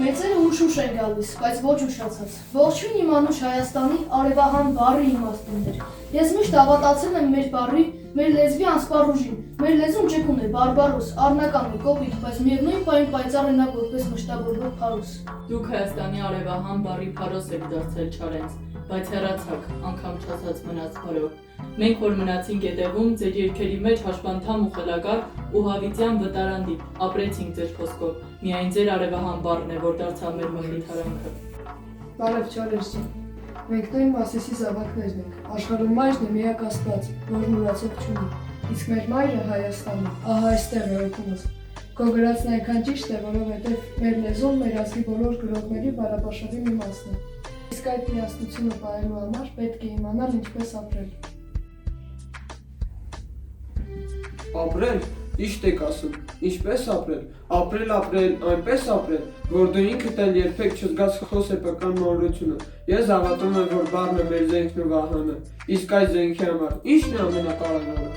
Մեծերը ուշուշ են գալիս, բայց ոչ ուշացած։ Ողջույն իմ անուշ Հայաստանի արևահան բառի իմաստուններ։ Ես միշտ հավատացել եմ մեր բառի, մեր լեզվի անսպառ ուժին։ Մեր լեզուն ճկուն է, բարբարոս, առնական է, կոպիտ, բայց միևնույն պահին պայծառ է նա որպես մշտավորվող փարոս։ Դուք Հայաստանի արևահան բառի փարոս եք դարձել Չարենց, բայց հեռացաք, անգամ չասած մնաց բարով։ Մենք որ մնացինք հետևում, ձեր երկերի մեջ հաշվանդամ ու խելագար ու հավիտյան վտարանդի, ապրեցինք ձեր խոսքով, միայն ձեր արևահան բառն է, որ դարձավ մեր մխիթարանքը։ Բարև Չարենցին, մենք նույն Մասիսի զավակներն ենք, աշխարհում մայրն է միակ Աստված, որն ուրացող չունի, իսկ մեր մայրը Հայաստանն է, ահա այստեղ է օրհնումս։ Քո գրածն այնքան ճիշտ է, որովհետև մեր լեզուն մեր ազգի բոլոր գրողների բարաբաշխավի մի մասն է։ Իսկ այդ միասնությունը պահելու համար պետք է իմանալ ինչպես ապրել։ Ապրել, ճիշտ եք ասում, ինչպես ապրել, այնպես ապրել, որ դու ինքդ էլ երբեք չզգաս քո սեփական մոլորությունը։ Ես հավատում եմ, որ բառն է մեր զենքն ու վահանը, իսկ այդ զենքի համար ի՞նչն է ամենակարևորը։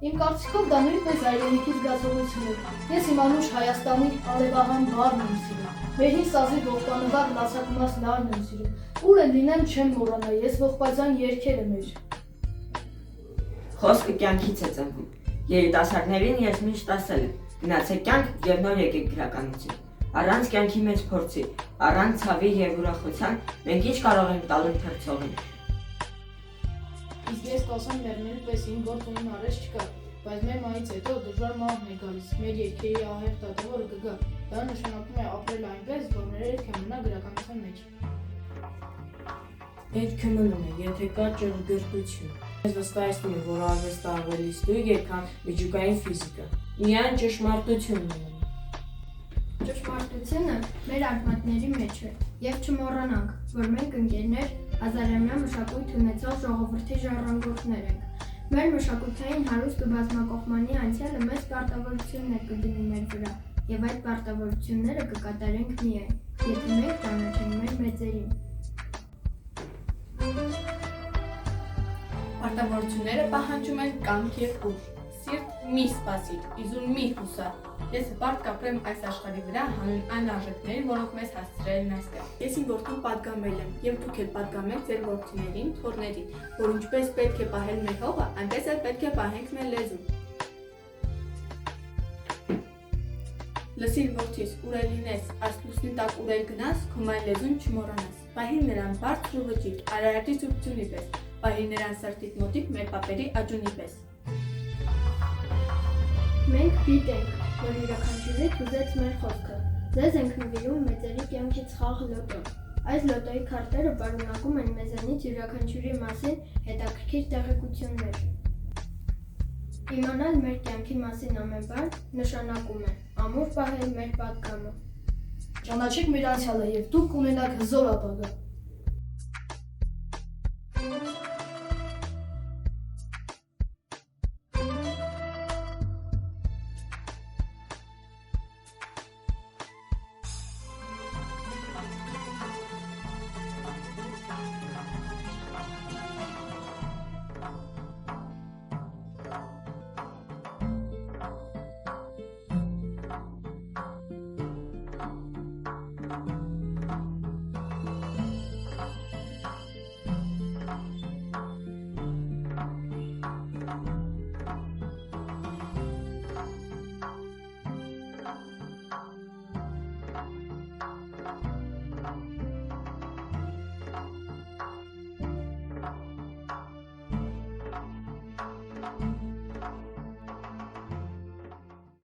Իմ կարծիքով դա նույնպես հայրենիքի զգացողություն է։ Ես իմ անուշ Հայաստանի արևահան բառն եմ սիրում։ Մեր հին սազի ողբանվար լացակմաս լարն եմ սիրում։ Ուր է լինեմ չեմ մոռանա, ես ողբայցան երգերը մեր։ Խոսքը կյանքից է ծնվում։ Երիտասարդներին ես միշտ ասել եմ, գնացեք կյանք և նոր եկեք գրականություն։ Առանց կյանքի մեջ փորձի, առանց ցավի և ուրախության, մենք ինչ կարող ենք տալ ընթերցողին։ Իսկ ես կասեմ մեռնել պես իմ գործ ունին արես չկա, բայց մեր մայից հետո դժվար մահն է գալիս, մեր երկերի ահեղ դատավորը կգա, դա նշանակում է ապրել այնպես, որ մեր երգը մնա գրականության մեջ։ Պետք է մնում է, եթե կա ճշգրտություն։ Ես վստահեցնում եմ, որ արվեստը ավելի ստույգ է, քան միջուկային ֆիզիկա։ Միայն ճշմարտությունն է։ Ճշմարտությունը մեր արմատների մեջ է, և չմոռանանք, որ մենք ընկերներ հազարամյա մշակույթ ունեցող ժողովրդի ժառանգորդներ ենք։ Մեր մշակութային հարուստ ու բազմակողմանի անցյալը մեծ պարտավորություններ կդնի մեր վրա, և այդ պարտավորությունները կկատարենք միայն, եթե մենք ճանաչենք մեր մեծերին։ Պարտավորությունները պահանջում են կամք և ուժ, սիրտ մի սպասիր, իզուր մի հուսա։ Ես հպարտ կապրեմ այս աշխարհի վրա հանուն այն արժեքներին, որոնք մեզ հասցրել են այստեղ։ Ես իմ որդուն պատգամել եմ, և դուք էլ պատգամեք ձեր որդիներին, թոռներին, որ ինչպես պետք է պահել մեր հողը, այնպես էլ պետք է պահենք մեր լեզուն։ Լսիր որդիս, ուր էլ լինես, այս լուսնի տակ ուր էլ գնաս, քո մայր լեզուն չմոռանաս։ Պահիր նրան բարձր ու վճիռ, Արարատի սուրբությունի պես, պահիր նրան սրտիդ մոտիկ մեր պապերի աջունի պես։ Մենք գիտենք, որ յուրաքանչյուրից ուզեց մեր խոսքը։ Ձեզ ենք նվիրում մեծերի կյանքից խաղ լոտո։ Այս լոտոյի քարտերը պարունակում են մեզանից յուրաքանչյուրի մասին հետաքրքիր տեղեկություններ։ Իմանալ մեր կյանքի մասին ամեն բան նշանակում է ամուր պահել մեր պատգամը։ Ճանաչեք մեր անցյալը և դուք կունենաք հզոր ապագա։